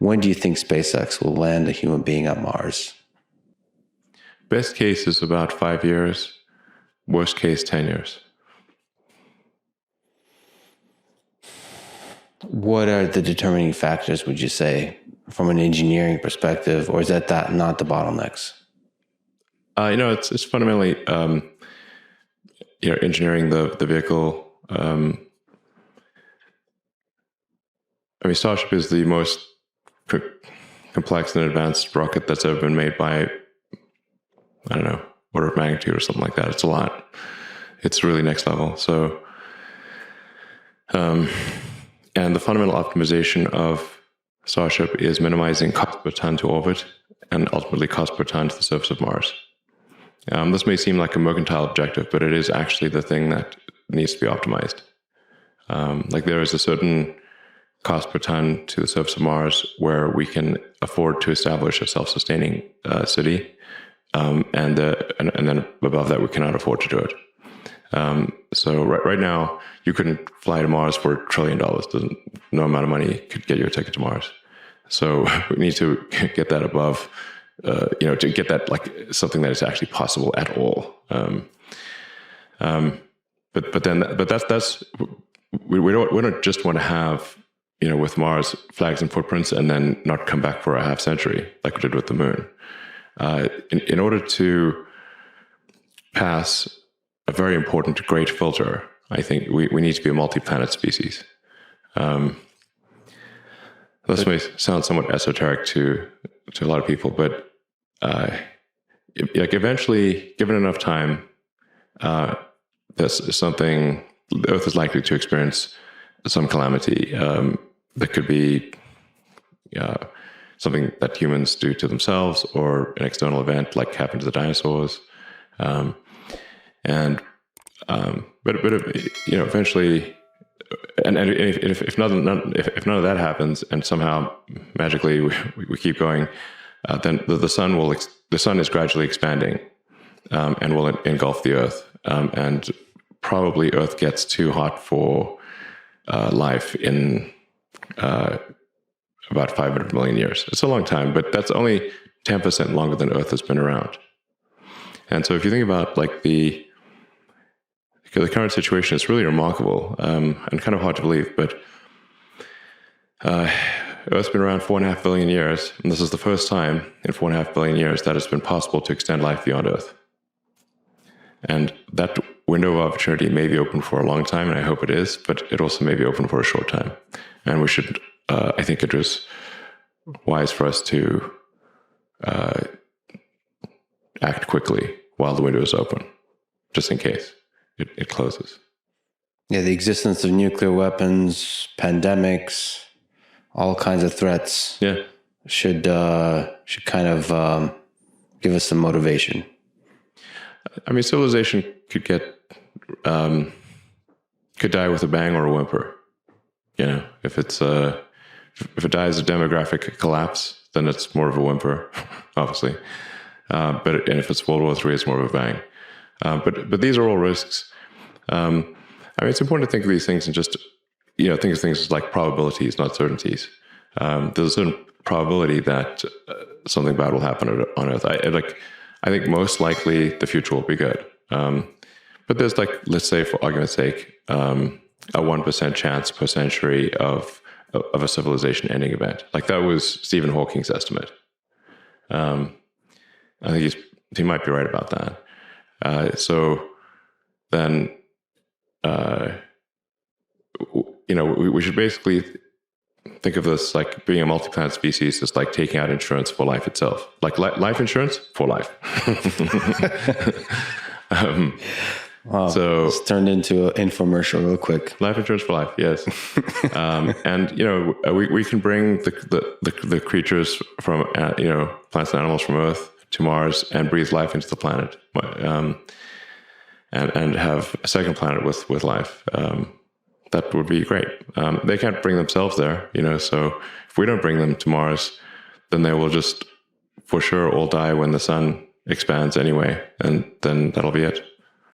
when do you think SpaceX will land a human being on Mars? Best case is about 5 years. Worst case, 10 years. What are the determining factors, would you say, from an engineering perspective, or is that not the bottlenecks? It's fundamentally, engineering the vehicle. Starship is the most complex and advanced rocket that's ever been made by, I don't know, order of magnitude or something like that. It's a lot. It's really next level. So, and the fundamental optimization of Starship is minimizing cost per ton to orbit and ultimately cost per ton to the surface of Mars. This may seem like a mercantile objective, but it is actually the thing that needs to be optimized. There is a certain cost per ton to the surface of Mars where we can afford to establish a self-sustaining city, and then above that we cannot afford to do it. So right now you couldn't fly to Mars for $1 trillion. No amount of money could get you a ticket to Mars. So we need to get that above, to get that like something that is actually possible at all. But that's we don't just want to have, with Mars flags and footprints and then not come back for a half century like we did with the moon. In order to pass a very important great filter, I think we need to be a multi-planet species. This may sound somewhat esoteric to a lot of people, but eventually, given enough time, there's something, the Earth is likely to experience some calamity. That could be something that humans do to themselves, or an external event like happened to the dinosaurs. But eventually, and if none of that happens, and somehow magically we keep going, then the sun is gradually expanding, and will engulf the Earth, and probably Earth gets too hot for life in about 500 million years. It's a long time, but that's only 10% longer than Earth has been around. And so if you think about the current situation, it's really remarkable, and kind of hard to believe, but Earth's been around 4.5 billion years, and this is the first time in 4.5 billion years that it's been possible to extend life beyond Earth. And that window of opportunity may be open for a long time, and I hope it is, but it also may be open for a short time. And we should, I think it was wise for us to act quickly while the window is open, just in case it closes. Yeah, the existence of nuclear weapons, pandemics, all kinds of threats. Yeah, should kind of give us some motivation. Civilization could could die with a bang or a whimper. If it dies of demographic collapse, then it's more of a whimper, obviously. And if it's World War III, it's more of a bang. But these are all risks. It's important to think of these things and just, think of things as like probabilities, not certainties. There's a certain probability that something bad will happen on Earth. I think most likely the future will be good. But there's let's say for argument's sake, a 1% chance per century of a civilization ending event. That was Stephen Hawking's estimate. I think he might be right about that. So then, we should basically think of this like being a multi-planet species is like taking out insurance for life itself, like life insurance for life. Wow, so it's turned into an infomercial real quick. Life insurance for life, yes. And we can bring the creatures from plants and animals from Earth to Mars and breathe life into the planet, and have a second planet with life. That would be great. They can't bring themselves there, so if we don't bring them to Mars, then they will just for sure all die when the sun expands anyway, and then that'll be it.